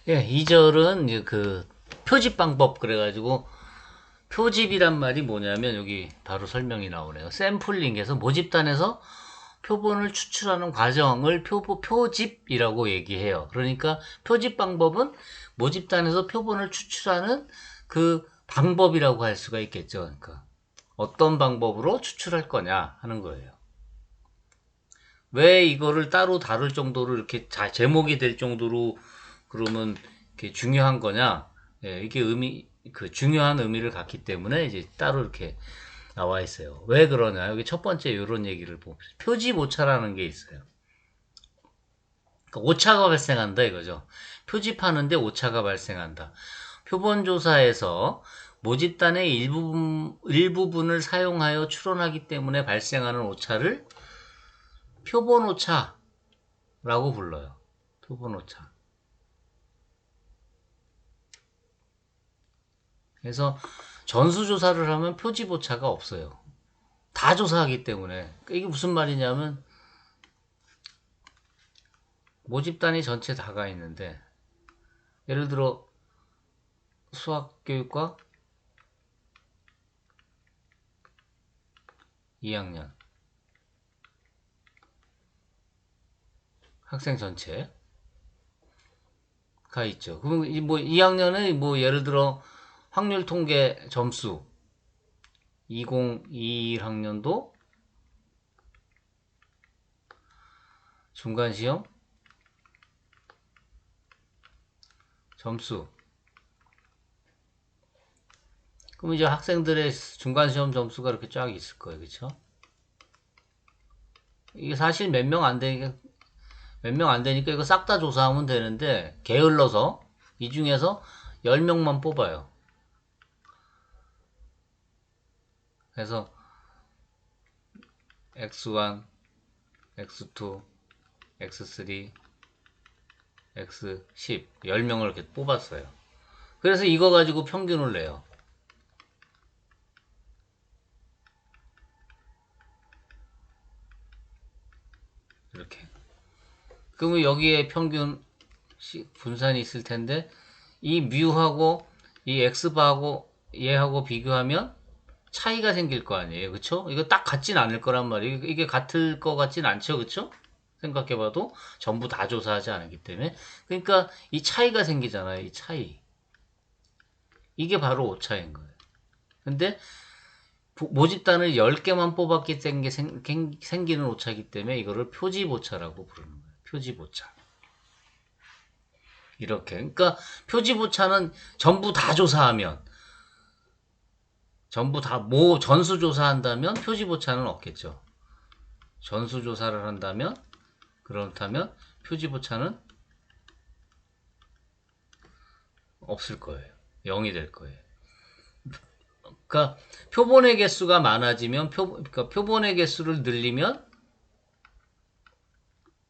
예, 2절은 이제 그 표집 방법 그래가지고 표집이란 말이 뭐냐면 여기 바로 설명이 나오네요. 샘플링에서 모집단에서 표본을 추출하는 과정을 표집이라고 얘기해요. 그러니까 표집 방법은 모집단에서 표본을 추출하는 그 방법이라고 할 수가 있겠죠. 그러니까 어떤 방법으로 추출할 거냐 하는 거예요. 왜 이거를 따로 다룰 정도로 이렇게 제목이 될 정도로 그러면 이렇게 중요한 거냐? 예, 이게 그 중요한 의미를 갖기 때문에 이제 따로 이렇게 나와 있어요. 왜 그러냐? 여기 첫 번째 이런 얘기를 보면 표집 오차라는 게 있어요. 그러니까 오차가 발생한다 이거죠. 표집하는데 오차가 발생한다. 표본 조사에서 모집단의 일부분을 사용하여 추론하기 때문에 발생하는 오차를 표본 오차라고 불러요. 표본 오차. 그래서 전수조사를 하면 표집 오차가 없어요. 다 조사하기 때문에. 그러니까 이게 무슨 말이냐면 모집단이 전체 다가 있는데 예를 들어 수학교육과 2학년 학생 전체가 있죠. 그럼 뭐 2학년은 뭐 예를 들어 확률 통계 점수 2021학년도 중간시험 점수. 그럼 이제 학생들의 중간시험 점수가 이렇게 쫙 있을 거예요. 그쵸? 이게 사실 몇 명 안 되니까 이거 싹 다 조사하면 되는데 게을러서 이 중에서 10명만 뽑아요. 그래서 X1, X2, X3, X10, 10명을 이렇게 뽑았어요. 그래서 이거 가지고 평균을 내요. 이렇게. 그러면 여기에 평균 분산이 있을 텐데 이 뮤하고 이 x바하고 얘하고 비교하면 차이가 생길 거 아니에요. 그쵸? 이거 딱 같진 않을 거란 말이에요. 이게 같을 거 같진 않죠. 그쵸? 생각해봐도 전부 다 조사하지 않았기 때문에. 그러니까 이 차이가 생기잖아요. 이 차이. 이게 바로 오차인 거예요. 근데 모집단을 10개만 뽑았기 때문에 생기는 오차이기 때문에 이거를 표집 오차라고 부르는 거예요. 표집 오차. 이렇게. 그러니까 표집 오차는 전부 다 조사하면 전부 다 전수조사한다면 표지보차는 없겠죠. 전수조사를 한다면 그렇다면 표지보차는 없을 거예요. 0이 될 거예요. 그러니까 표본의 개수가 많아지면 그러니까 표본의 개수를 늘리면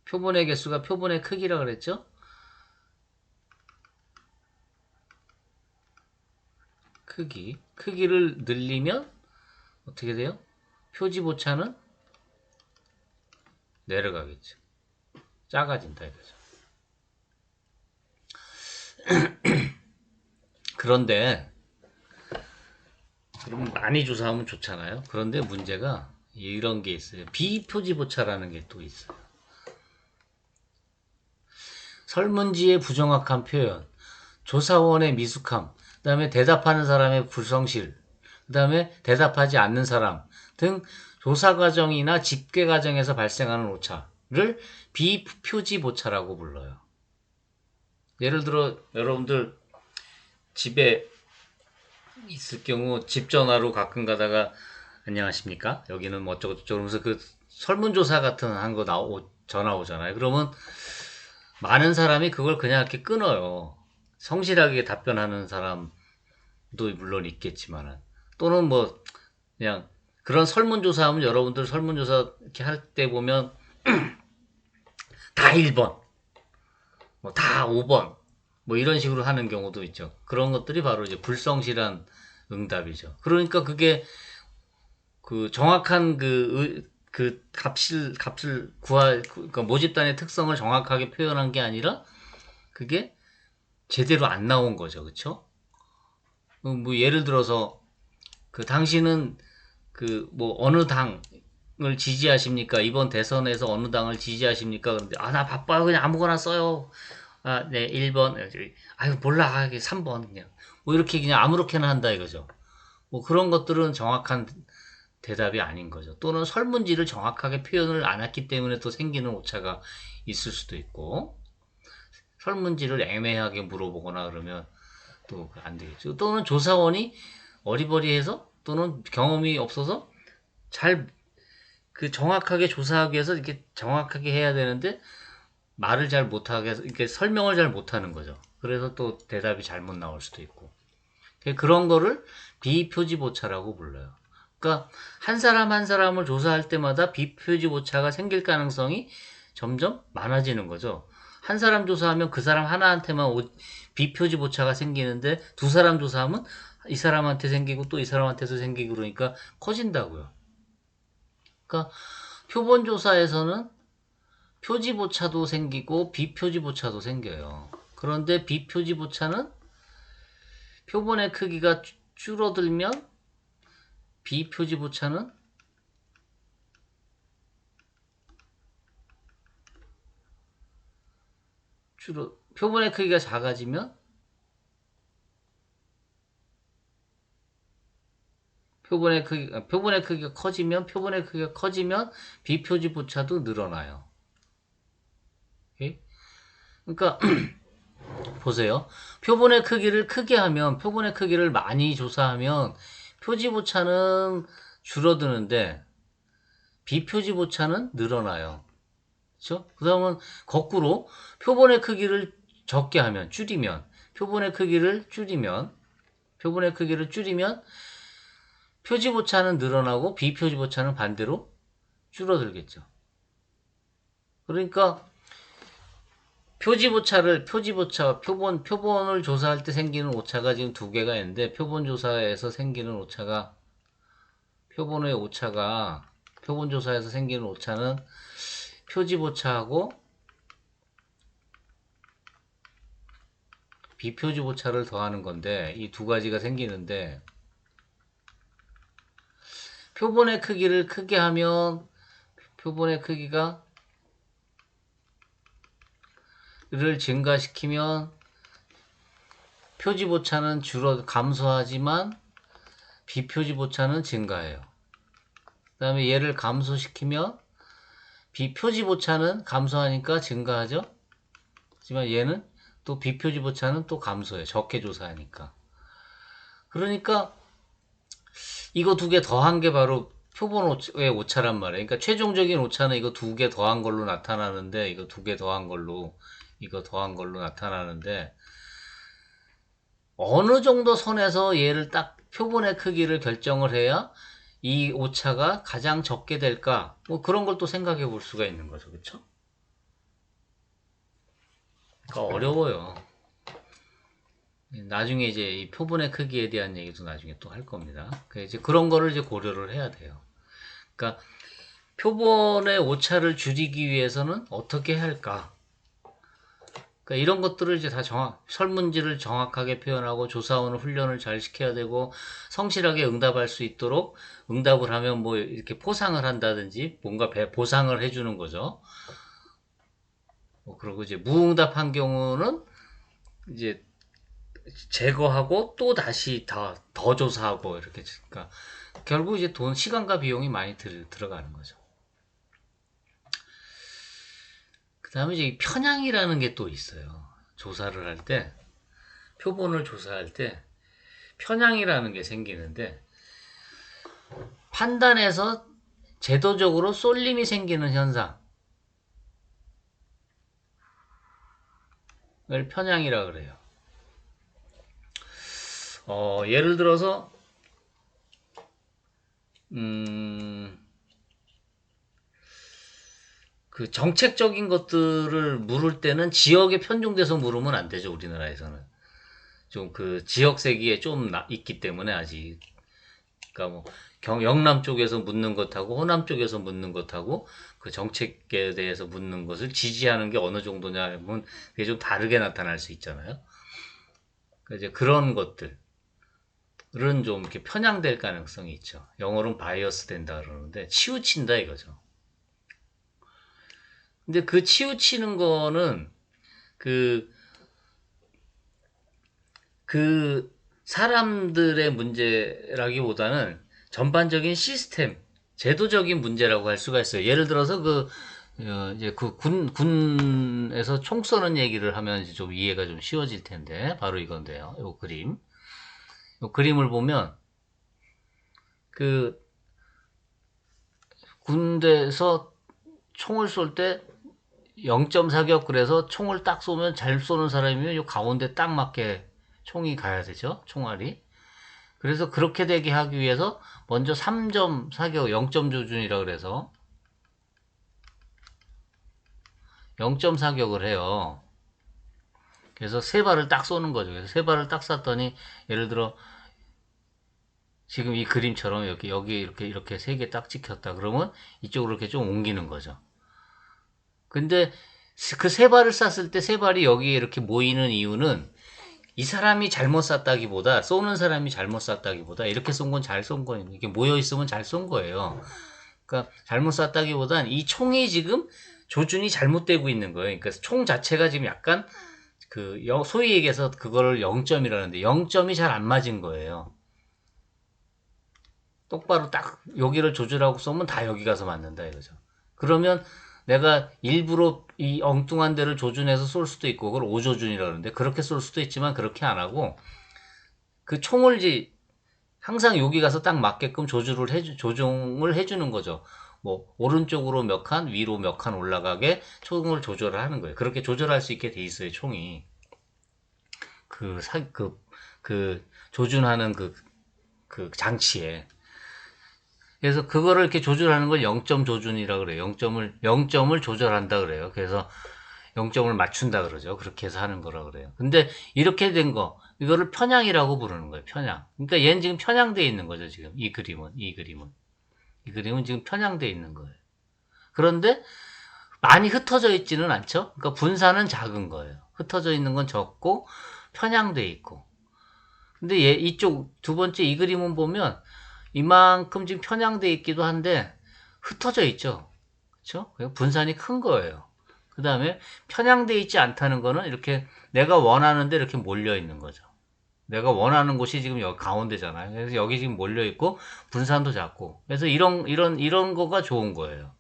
표본의 개수가 표본의 크기라 그랬죠. 크기를 늘리면 어떻게 돼요? 표지보차는 내려가겠죠. 작아진다 이거죠. 그런데 그럼 많이 조사하면 좋잖아요. 그런데 문제가 이런 게 있어요. 비표지보차라는 게 또 있어요. 설문지의 부정확한 표현, 조사원의 미숙함, 그 다음에 대답하는 사람의 불성실, 그 다음에 대답하지 않는 사람 등 조사 과정이나 집계 과정에서 발생하는 오차를 비표집 오차라고 불러요. 예를 들어 여러분들 집에 있을 경우 집 전화로 가끔 가다가 안녕하십니까? 여기는 뭐 어쩌고 저쩌고 하면서 그 설문조사 같은 한 거 전화 오잖아요. 그러면 많은 사람이 그걸 그냥 이렇게 끊어요. 성실하게 답변하는 사람도 물론 있겠지만은 또는 뭐 그냥 그런 설문조사하면 여러분들 설문조사 이렇게 할 때 보면 다 1번, 뭐 다 5번, 뭐 이런 식으로 하는 경우도 있죠. 그런 것들이 바로 이제 불성실한 응답이죠. 그러니까 그게 그 정확한 그 값을 그러니까 모집단의 특성을 정확하게 표현한 게 아니라 그게 제대로 안 나온 거죠. 그쵸? 뭐 예를 들어서 당신은 뭐 어느 당을 지지하십니까? 이번 대선에서 어느 당을 지지하십니까? 그런데 나 바빠요. 그냥 아무거나 써요. 네, 1번. 아유, 몰라. 3번 그냥. 뭐 이렇게 그냥 아무렇게나 한다 이거죠. 뭐 그런 것들은 정확한 대답이 아닌 거죠. 또는 설문지를 정확하게 표현을 안 했기 때문에 또 생기는 오차가 있을 수도 있고, 설문지를 애매하게 물어보거나 그러면 또 안 되겠죠. 또는 조사원이 어리버리해서 또는 경험이 없어서 잘 정확하게 조사하기 위해서 이렇게 정확하게 해야 되는데 말을 잘 못하게 해서 이렇게 설명을 잘 못하는 거죠. 그래서 또 대답이 잘못 나올 수도 있고. 그런 거를 비표집 오차라고 불러요. 그러니까 한 사람 한 사람을 조사할 때마다 비표집 오차가 생길 가능성이 점점 많아지는 거죠. 한 사람 조사하면 그 사람 하나한테만 비표집 오차가 생기는데 두 사람 조사하면 이 사람한테 생기고 또 이 사람한테도 생기고 그러니까 커진다고요. 그러니까 표본 조사에서는 표집 오차도 생기고 비표집 오차도 생겨요. 그런데 비표집 오차는 표본의 크기가 줄어들면 비표집 오차는 표본의 크기가 작아지면 표본의 크기가 커지면 비표집 오차도 늘어나요. 오케이? 그러니까 보세요. 표본의 크기를 크게 하면 표본의 크기를 많이 조사하면 표집 오차는 줄어드는데 비표집 오차는 늘어나요. 그렇죠? 그다음은 거꾸로 표본의 크기를 적게 하면 표본의 크기를 줄이면 표집 오차는 늘어나고 비표집 오차는 반대로 줄어들겠죠. 그러니까 표본을 조사할 때 생기는 오차가 지금 두 개가 있는데 표본 조사에서 생기는 오차가 표본 조사에서 생기는 오차는 표집 오차하고 비표집 오차를 더하는 건데 이 두 가지가 생기는데 표본의 크기를 크게 하면 표본의 크기가 를 증가시키면 표집 오차는 감소하지만 비표집 오차는 증가해요. 그 다음에 얘를 감소시키면 비표집 오차는 감소하니까 증가하죠. 하지만 얘는 또 비표집 오차는 또 감소해요. 적게 조사하니까. 그러니까 이거 두 개 더한 게 바로 표본의 오차란 말이에요. 그러니까 최종적인 오차는 이거 두 개 더한 걸로 나타나는데 이거 두 개 더한 걸로 나타나는데 어느 정도 선에서 얘를 딱 표본의 크기를 결정을 해야 이 오차가 가장 적게 될까? 뭐 그런 걸 또 생각해 볼 수가 있는 거죠. 그렇죠? 그러니까 어려워요. 나중에 이제 이 표본의 크기에 대한 얘기도 나중에 또 할 겁니다. 이제 그런 거를 이제 고려를 해야 돼요. 그러니까 표본의 오차를 줄이기 위해서는 어떻게 해야 할까? 그러니까 이런 것들을 이제 다 설문지를 정확하게 표현하고 조사원을 훈련을 잘 시켜야 되고 성실하게 응답할 수 있도록 응답을 하면 뭐 이렇게 포상을 한다든지 뭔가 보상을 해주는 거죠. 그리고 이제 무응답한 경우는 이제 제거하고 또 다시 더 조사하고 이렇게 그러니까 결국 이제 시간과 비용이 많이 들어가는 거죠. 그 다음에 이제 편향이라는 게 또 있어요. 조사를 할 때, 표본을 조사할 때 편향이라는 게 생기는데 판단에서 제도적으로 쏠림이 생기는 현상을 편향이라 그래요. 예를 들어서 정책적인 것들을 물을 때는 지역에 편중돼서 물으면 안 되죠. 우리나라에서는 좀 지역색이 좀 있기 때문에 아직 그러니까 뭐 영남 쪽에서 묻는 것하고 호남 쪽에서 묻는 것하고 그 정책에 대해서 묻는 것을 지지하는 게 어느 정도냐 하면 그게 좀 다르게 나타날 수 있잖아요. 이제 그런 것들은 좀 이렇게 편향될 가능성이 있죠. 영어로는 바이어스 된다 그러는데 치우친다 이거죠. 근데 그 치우치는 거는 그, 그 사람들의 문제라기보다는 전반적인 시스템, 제도적인 문제라고 할 수가 있어요. 예를 들어서 이제 군에서 총 쏘는 얘기를 하면 이제 좀 이해가 좀 쉬워질 텐데, 바로 이건데요. 요 그림. 요 그림을 보면, 그, 군대에서 총을 쏠 때 0.4격 그래서 총을 딱 쏘면 잘 쏘는 사람이면 요 가운데 딱 맞게 총이 가야 되죠. 총알이. 그래서 그렇게 되게 하기 위해서 먼저 3.4격 0점 조준이라 그래서 0.4격을 해요. 그래서 세 발을 딱 쏘는 거죠. 그래서 세 발을 딱 쐈더니 예를 들어 지금 이 그림처럼 여기 이렇게 세 개 딱 찍혔다. 그러면 이쪽으로 이렇게 좀 옮기는 거죠. 근데 그 세 발을 쐈을 때 세 발이 여기에 이렇게 모이는 이유는 이 사람이 잘못 쐈다기보다 쏘는 사람이 잘못 쐈다기보다 이렇게 쏜 건 잘 쏜 거예요. 이게 모여 있으면 잘 쏜 거예요. 그러니까 잘못 쐈다기보단 이 총이 지금 조준이 잘못되고 있는 거예요. 그러니까 총 자체가 지금 약간 소위 얘기해서 그거를 0점이라는데 0점이 잘 안 맞은 거예요. 똑바로 딱 여기를 조절하고 쏘면 다 여기 가서 맞는다 이거죠. 그러면 내가 일부러 이 엉뚱한 데를 조준해서 쏠 수도 있고 그걸 오조준이라 그러는데 그렇게 쏠 수도 있지만 그렇게 안 하고 그 총을 이제 항상 여기 가서 딱 맞게끔 조종을 해주는 거죠. 뭐 오른쪽으로 몇 칸, 위로 몇 칸 올라가게 총을 조절을 하는 거예요. 그렇게 조절할 수 있게 돼 있어요, 총이. 조준하는 그 장치에. 그래서 그거를 이렇게 조절하는 걸 0점 조준이라 그래요. 0점을 조절한다 그래요. 그래서 0점을 맞춘다 그러죠. 그렇게 해서 하는 거라 그래요. 근데 이렇게 된 거, 이거를 편향이라고 부르는 거예요. 편향. 그러니까 얘는 지금 편향돼 있는 거죠. 지금 이 그림은 지금 편향돼 있는 거예요. 그런데 많이 흩어져 있지는 않죠. 그러니까 분산은 작은 거예요. 흩어져 있는 건 적고 편향돼 있고. 근데 이쪽 두 번째 이 그림은 보면 이만큼 지금 편향돼 있기도 한데 흩어져 있죠. 그렇죠? 분산이 큰 거예요. 그 다음에 편향돼 있지 않다는 거는 이렇게 내가 원하는데 이렇게 몰려 있는 거죠. 내가 원하는 곳이 지금 여기 가운데잖아요. 그래서 여기 지금 몰려 있고 분산도 작고. 그래서 이런 거가 좋은 거예요.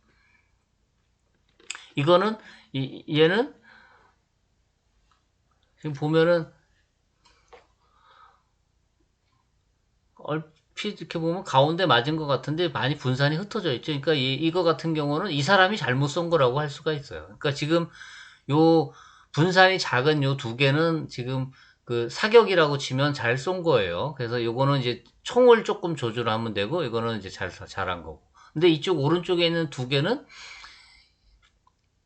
이거는 얘는 지금 보면은 얼핏 이렇게 보면 가운데 맞은 것 같은데 많이 분산이 흩어져 있죠. 그러니까 이거 같은 경우는 이 사람이 잘못 쏜 거라고 할 수가 있어요. 그러니까 지금 요 분산이 작은 요 두 개는 지금 그 사격이라고 치면 잘 쏜 거예요. 그래서 요거는 이제 총을 조금 조절하면 되고 이거는 이제 잘한 거고. 근데 이쪽 오른쪽에 있는 두 개는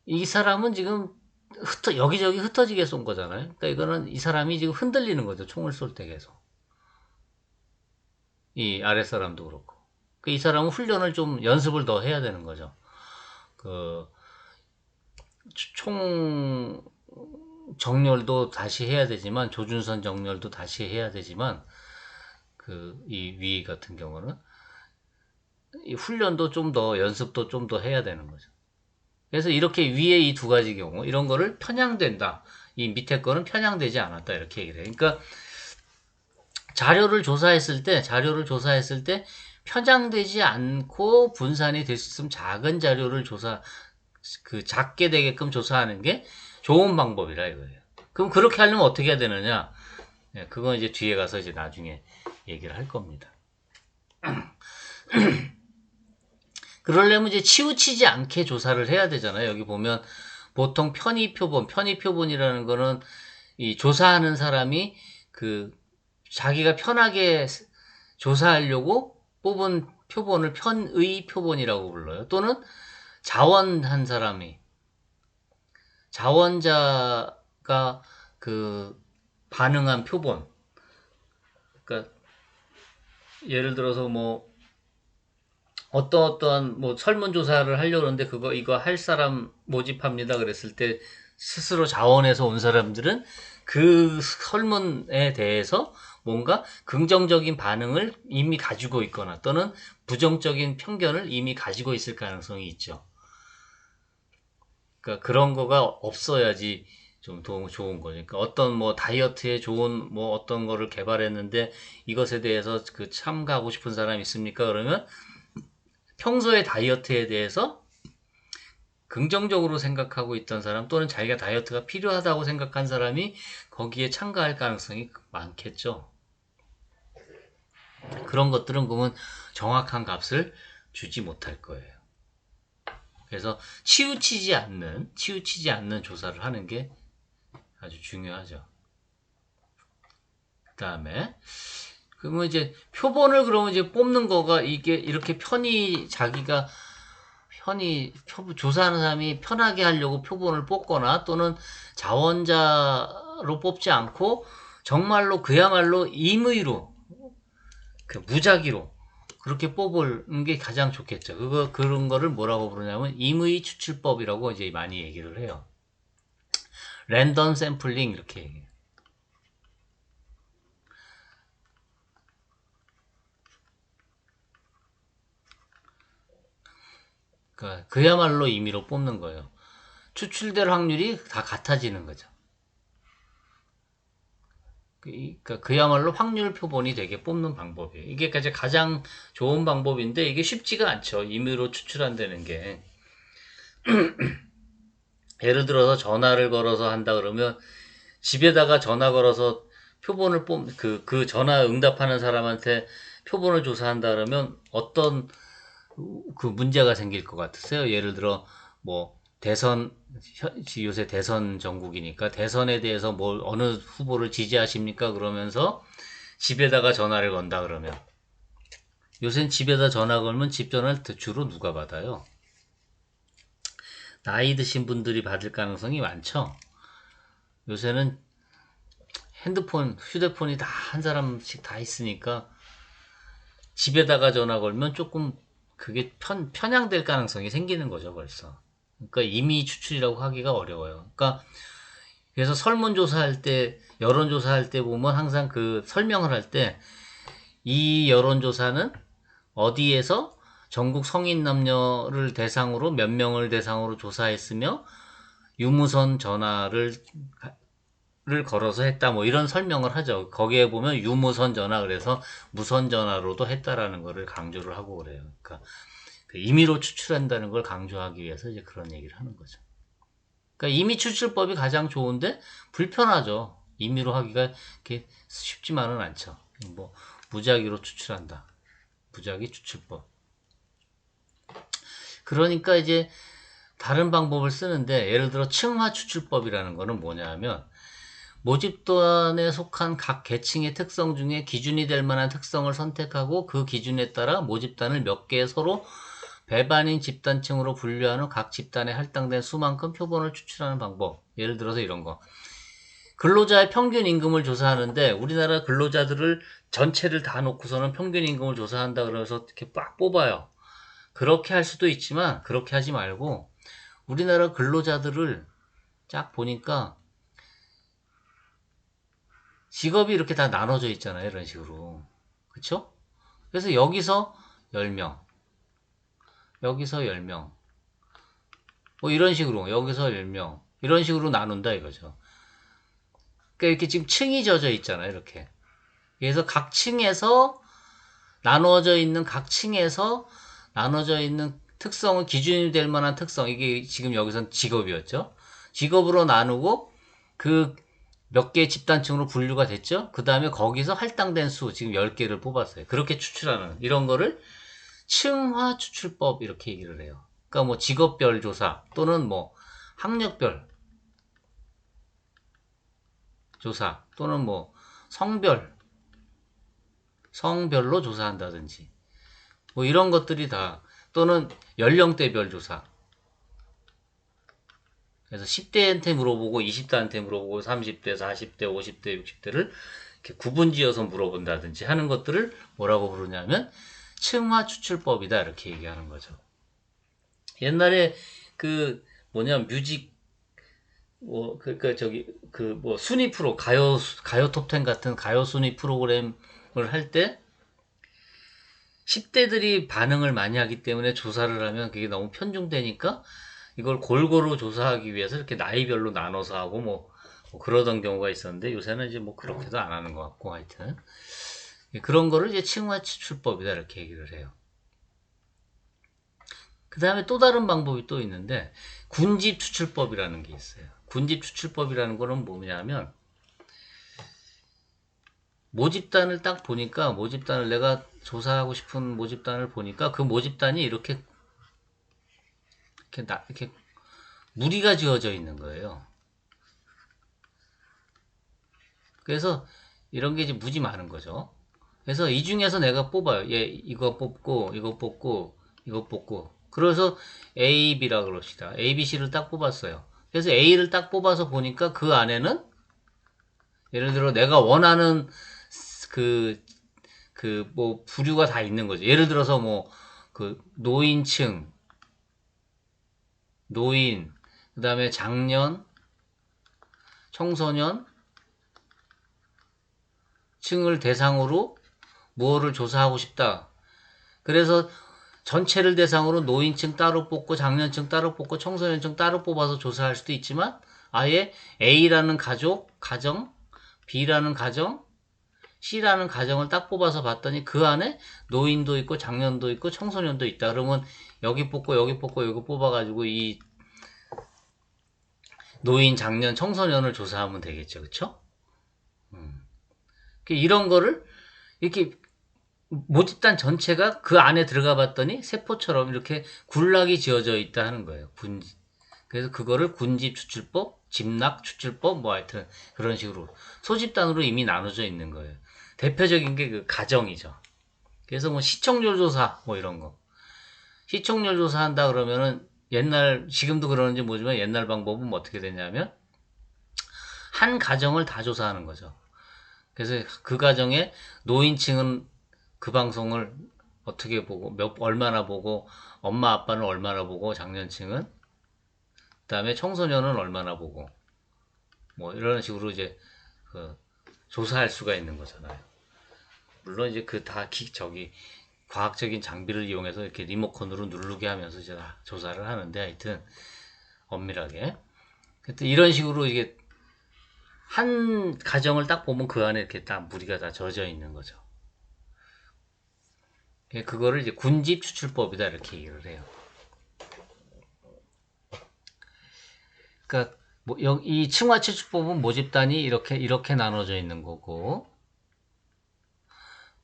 이 사람은 지금 여기저기 흩어지게 쏜 거잖아요. 그러니까 이거는 이 사람이 지금 흔들리는 거죠. 총을 쏠 때 계속. 이 아랫사람도 그렇고. 이 사람은 훈련을 좀 연습을 더 해야 되는 거죠. 총 정렬도 다시 해야 되지만, 조준선 정렬도 다시 해야 되지만, 이 위 같은 경우는, 이 훈련도 좀 더, 연습도 좀 더 해야 되는 거죠. 그래서 이렇게 위에 이 두 가지 경우, 이런 거를 편향된다. 이 밑에 거는 편향되지 않았다. 이렇게 얘기를 해요. 그러니까, 자료를 조사했을 때 편향되지 않고 분산이 될 수 있으면 작은 자료를 작게 되게끔 조사하는 게 좋은 방법이라 이거예요. 그럼 그렇게 하려면 어떻게 해야 되느냐? 네, 그건 이제 뒤에 가서 이제 나중에 얘기를 할 겁니다. 그러려면 이제 치우치지 않게 조사를 해야 되잖아요. 여기 보면 보통 편의표본이라는 거는 이 조사하는 사람이 자기가 편하게 조사하려고 뽑은 표본을 편의 표본이라고 불러요. 또는 자원한 사람이 자원자가 반응한 표본. 그러니까 예를 들어서 뭐 어떠한 뭐 설문조사를 하려고 하는데 이거 할 사람 모집합니다 그랬을 때 스스로 자원해서 온 사람들은 그 설문에 대해서 뭔가 긍정적인 반응을 이미 가지고 있거나 또는 부정적인 편견을 이미 가지고 있을 가능성이 있죠. 그러니까 그런 거가 없어야지 좀 좋은 거니까 어떤 뭐 다이어트에 좋은 뭐 어떤 거를 개발했는데 이것에 대해서 그 참가하고 싶은 사람 있습니까? 그러면 평소에 다이어트에 대해서 긍정적으로 생각하고 있던 사람 또는 자기가 다이어트가 필요하다고 생각한 사람이 거기에 참가할 가능성이 많겠죠. 그런 것들은 그러면 정확한 값을 주지 못할 거예요. 그래서 치우치지 않는 조사를 하는 게 아주 중요하죠. 그 다음에 그러면 이제 표본을 그러면 이제 뽑는 거가 이게 이렇게 자기가 조사하는 사람이 편하게 하려고 표본을 뽑거나 또는 자원자로 뽑지 않고 정말로 그야말로 임의로 무작위로 그렇게 뽑는 게 가장 좋겠죠. 그런 거를 뭐라고 부르냐면 임의 추출법이라고 이제 많이 얘기를 해요. 랜덤 샘플링 이렇게 얘기해요. 그러니까 그야말로 임의로 뽑는 거예요. 추출될 확률이 다 같아지는 거죠. 그러니까 그야말로 확률 표본이 되게 뽑는 방법이에요. 이게 가장 좋은 방법인데 이게 쉽지가 않죠. 임의로 추출한다는 게. 예를 들어서 전화를 걸어서 한다 그러면 집에다가 전화 걸어서 표본을 그 전화 응답하는 사람한테 표본을 조사한다 그러면 어떤 그 문제가 생길 것 같으세요? 예를 들어 뭐 요새 대선 전국이니까 대선에 대해서 뭘 어느 후보를 지지하십니까? 그러면서 집에다가 전화를 건다 그러면 요새는 집에다 전화 걸면 집 전화를 주로 누가 받아요? 나이 드신 분들이 받을 가능성이 많죠. 요새는 휴대폰이 다 한 사람씩 다 있으니까 집에다가 전화 걸면 조금 그게 편향될 가능성이 생기는 거죠, 벌써. 그러니까 임의 추출이라고 하기가 어려워요. 그러니까 그래서 설문조사할 때, 여론조사할 때 보면 항상 그 설명을 할 때 이 여론조사는 어디에서 전국 성인 남녀를 대상으로 몇 명을 대상으로 조사했으며 유무선 전화를 걸어서 했다 뭐 이런 설명을 하죠. 거기에 보면 유무선 전화 그래서 무선 전화로도 했다라는 거를 강조를 하고 그래요. 그러니까 그 임의로 추출한다는 걸 강조하기 위해서 이제 그런 얘기를 하는 거죠. 그러니까 임의 추출법이 가장 좋은데 불편하죠. 임의로 하기가 이렇게 쉽지만은 않죠. 뭐 무작위로 추출한다. 무작위 추출법. 그러니까 이제 다른 방법을 쓰는데 예를 들어 층화 추출법이라는 거는 뭐냐 하면 모집단에 속한 각 계층의 특성 중에 기준이 될 만한 특성을 선택하고 그 기준에 따라 모집단을 몇 개 서로 배반인 집단층으로 분류하는 각 집단에 할당된 수만큼 표본을 추출하는 방법. 예를 들어서 이런 거. 근로자의 평균 임금을 조사하는데 우리나라 근로자들을 전체를 다 놓고서는 평균 임금을 조사한다 그러면서 이렇게 빡 뽑아요. 그렇게 할 수도 있지만 그렇게 하지 말고 우리나라 근로자들을 쫙 보니까 직업이 이렇게 다 나눠져 있잖아요. 이런 식으로. 그쵸? 그래서 여기서 10명, 여기서 10명, 뭐 이런 식으로, 여기서 10명, 이런 식으로 나눈다 이거죠. 그러니까 이렇게 지금 층이 져져 있잖아요. 이렇게. 그래서 각 층에서 나눠져 있는 특성은 기준이 될 만한 특성, 이게 지금 여기선 직업이었죠. 직업으로 나누고 그 몇 개의 집단층으로 분류가 됐죠. 그 다음에 거기서 할당된 수 지금 10개를 뽑았어요. 그렇게 추출하는 이런 거를 층화 추출법 이렇게 얘기를 해요. 그러니까 뭐 직업별 조사 또는 뭐 학력별 조사 또는 뭐 성별로 조사한다든지 뭐 이런 것들이 다 또는 연령대별 조사. 그래서 10대한테 물어보고 20대한테 물어보고 30대, 40대, 50대, 60대를 이렇게 구분지어서 물어본다든지 하는 것들을 뭐라고 부르냐면 층화 추출법이다 이렇게 얘기하는 거죠. 옛날에 뮤직 뭐, 저기, 뭐, 순위 프로, 가요 톱10 같은 가요 순위 프로그램을 할 때, 10대들이 반응을 많이 하기 때문에 조사를 하면 그게 너무 편중되니까, 이걸 골고루 조사하기 위해서 이렇게 나이별로 나눠서 하고, 뭐 그러던 경우가 있었는데, 요새는 이제 뭐 그렇게도 안 하는 것 같고, 하여튼. 그런 거를 이제 층화 추출법이다, 이렇게 얘기를 해요. 그 다음에 또 다른 방법이 또 있는데, 군집 추출법이라는 게 있어요. 군집 추출법이라는 거는 뭐냐면, 모집단을 딱 보니까, 모집단을 내가 조사하고 싶은 모집단을 보니까, 그 모집단이 이렇게 무리가 지어져 있는 거예요. 그래서 이런 게 이제 무지 많은 거죠. 그래서 이 중에서 내가 뽑아요. 얘 이거 뽑고, 이거 뽑고, 이거 뽑고. 그래서 A, B라 그럽시다. A, B, C를 딱 뽑았어요. 그래서 A를 딱 뽑아서 보니까 그 안에는 예를 들어 내가 원하는 그, 뭐 부류가 다 있는 거죠. 예를 들어서 뭐 그 노인층, 노인, 그 다음에 장년, 청소년 층을 대상으로 무엇을 조사하고 싶다. 그래서 전체를 대상으로 노인층 따로 뽑고 장년층 따로 뽑고 청소년층 따로 뽑아서 조사할 수도 있지만 아예 A라는 가정, B라는 가정, C라는 가정을 딱 뽑아서 봤더니 그 안에 노인도 있고 장년도 있고 청소년도 있다. 그러면 여기 뽑고 여기 뽑고 여기 뽑아가지고 이 노인, 장년, 청소년을 조사하면 되겠죠. 그쵸? 이런 거를 이렇게 모집단 전체가 그 안에 들어가 봤더니 세포처럼 이렇게 군락이 지어져 있다 하는 거예요. 그래서 그거를 군집 추출법, 집락 추출법, 뭐 하여튼 그런 식으로 소집단으로 이미 나눠져 있는 거예요. 대표적인 게 그 가정이죠. 그래서 뭐 시청률 조사 뭐 이런 거. 시청률 조사한다 그러면은 지금도 그러는지 모르지만 옛날 방법은 뭐 어떻게 되냐면 한 가정을 다 조사하는 거죠. 그래서 그 가정에 노인층은 그 방송을 어떻게 보고 얼마나 보고 엄마 아빠는 얼마나 보고 장년층은 그다음에 청소년은 얼마나 보고 뭐 이런 식으로 이제 그 조사할 수가 있는 거잖아요. 물론 이제 그 다 저기 과학적인 장비를 이용해서 이렇게 리모컨으로 누르게 하면서 이제 다 조사를 하는데 하여튼 엄밀하게 이런 식으로 이게 한 가정을 딱 보면 그 안에 이렇게 딱 무리가 다 젖어 있는 거죠. 그거를 이제 군집 추출법이다 이렇게 얘기를 해요. 그러니까 이 층화 추출법은 모집단이 이렇게 나눠져 있는 거고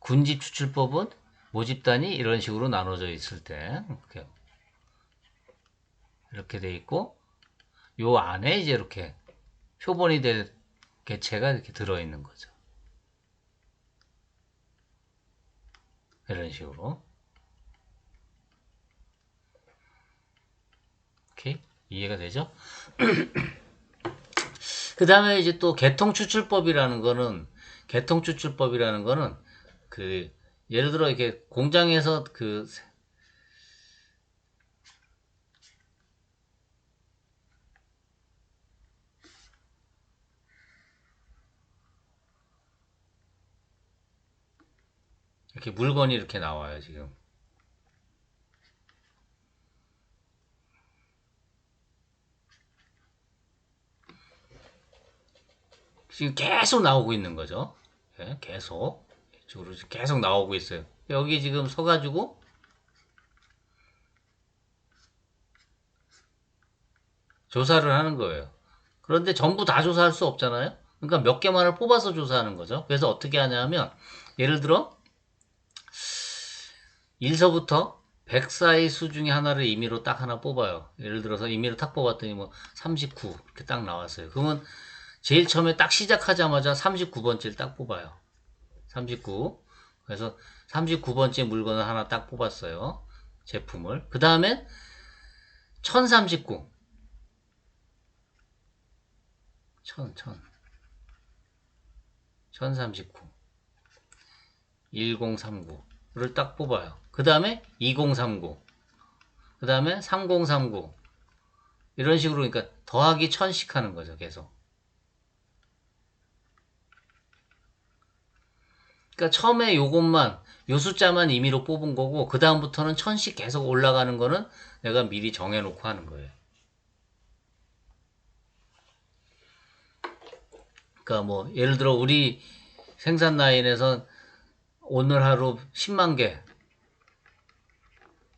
군집 추출법은 모집단이 이런 식으로 나눠져 있을 때 이렇게 돼 있고 요 안에 이제 이렇게 표본이 될 개체가 이렇게 들어 있는 거죠. 이런 식으로. 오케이? 이해가 되죠? 그 다음에 이제 또 개통추출법이라는 거는 그 예를 들어 이렇게 공장에서 이렇게 물건이 이렇게 나와요 지금. 지금 계속 나오고 있는 거죠. 예, 계속 이쪽으로 계속 나오고 있어요. 여기 지금 서가지고 조사를 하는 거예요. 그런데 전부 다 조사할 수 없잖아요. 그러니까 몇 개만을 뽑아서 조사하는 거죠. 그래서 어떻게 하냐면 예를 들어 1서부터 100 사이 수 중에 하나를 임의로 딱 하나 뽑아요. 예를 들어서 임의로 딱 뽑았더니 뭐 39 이렇게 딱 나왔어요. 그러면 제일 처음에 딱 시작하자마자 39번째를 딱 뽑아요. 39. 그래서 39번째 물건을 하나 딱 뽑았어요. 제품을. 그 다음에 1039. 1039. 1039를 딱 뽑아요. 그 다음에 2039. 그 다음에 3039. 이런 식으로 그러니까 더하기 1000씩 하는 거죠. 계속. 그러니까 처음에 요것만 요 숫자만 임의로 뽑은 거고 그 다음부터는 1000씩 계속 올라가는 거는 내가 미리 정해놓고 하는 거예요. 그러니까 뭐 예를 들어 우리 생산 라인에서 오늘 하루 10만 개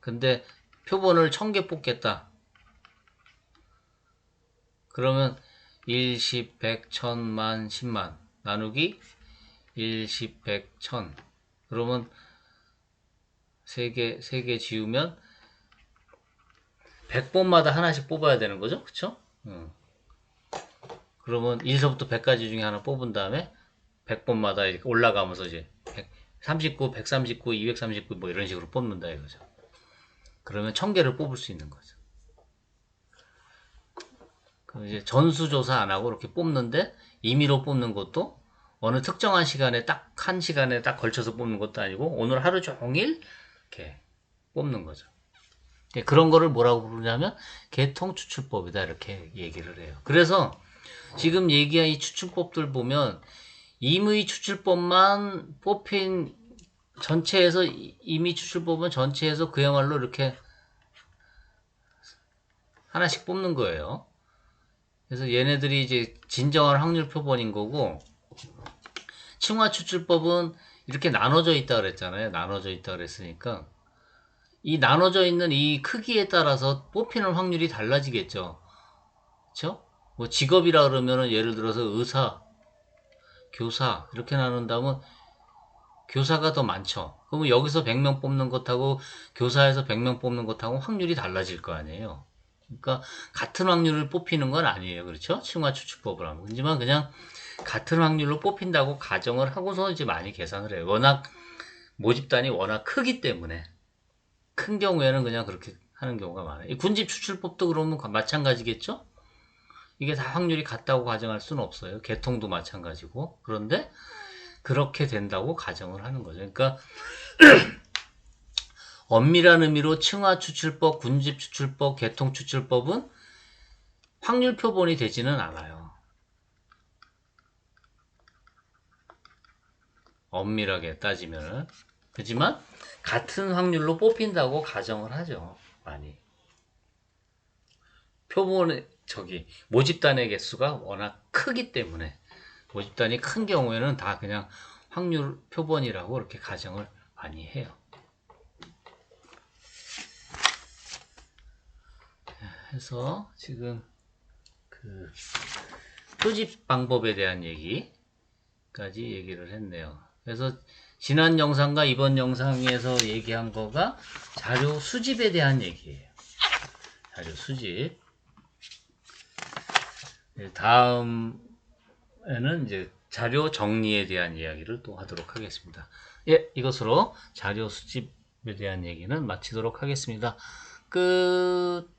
근데 표본을 1000개 뽑겠다. 그러면 1, 10, 100, 1000만, 10만 나누기 1, 10, 100, 1000 그러면 3개 지우면 100번마다 하나씩 뽑아야 되는 거죠? 그쵸? 그러면 1서부터 100까지 중에 하나 뽑은 다음에 100번마다 이렇게 올라가면서 이제 139, 139, 239 뭐 이런 식으로 뽑는다 이거죠. 그러면 1000개를 뽑을 수 있는 거죠. 그럼 이제 전수조사 안 하고 이렇게 뽑는데 임의로 뽑는 것도 어느 특정한 시간에 딱 한 시간에 딱 걸쳐서 뽑는 것도 아니고 오늘 하루 종일 이렇게 뽑는 거죠. 그런 거를 뭐라고 부르냐면 개통추출법이다 이렇게 얘기를 해요. 그래서 지금 얘기한 이 추출법들 보면 임의 추출법만 뽑힌 전체에서 임의 추출법은 전체에서 그야말로 이렇게 하나씩 뽑는 거예요. 그래서 얘네들이 이제 진정한 확률 표본인 거고 층화 추출법은 이렇게 나눠져 있다 그랬잖아요. 나눠져 있다 그랬으니까 이 나눠져 있는 이 크기에 따라서 뽑히는 확률이 달라지겠죠. 그렇죠? 뭐 직업이라 그러면은 예를 들어서 의사, 교사 이렇게 나눈다면 교사가 더 많죠. 그러면 여기서 100명 뽑는 것하고 교사에서 100명 뽑는 것하고 확률이 달라질 거 아니에요. 그러니까 같은 확률을 뽑히는 건 아니에요. 그렇죠? 층화 추출법을 하면. 하지만 그냥 같은 확률로 뽑힌다고 가정을 하고서 이제 많이 계산을 해요. 워낙 모집단이 워낙 크기 때문에 큰 경우에는 그냥 그렇게 하는 경우가 많아요. 이 군집 추출법도 그러면 마찬가지겠죠? 이게 다 확률이 같다고 가정할 수는 없어요. 개통도 마찬가지고. 그런데 그렇게 된다고 가정을 하는 거죠. 그러니까 엄밀한 의미로 층화 추출법, 군집 추출법, 개통 추출법은 확률 표본이 되지는 않아요. 엄밀하게 따지면은. 그렇지만 같은 확률로 뽑힌다고 가정을 하죠. 많이. 표본의 모집단의 개수가 워낙 크기 때문에 모집단이 큰 경우에는 다 그냥 확률 표본이라고 이렇게 가정을 많이 해요. 해서 지금 그 표집 방법에 대한 얘기까지 얘기를 했네요. 그래서 지난 영상과 이번 영상에서 얘기한 거가 자료 수집에 대한 얘기예요. 자료 수집. 다음에는 이제 자료 정리에 대한 이야기를 또 하도록 하겠습니다. 예, 이것으로 자료 수집에 대한 얘기는 마치도록 하겠습니다. 끝.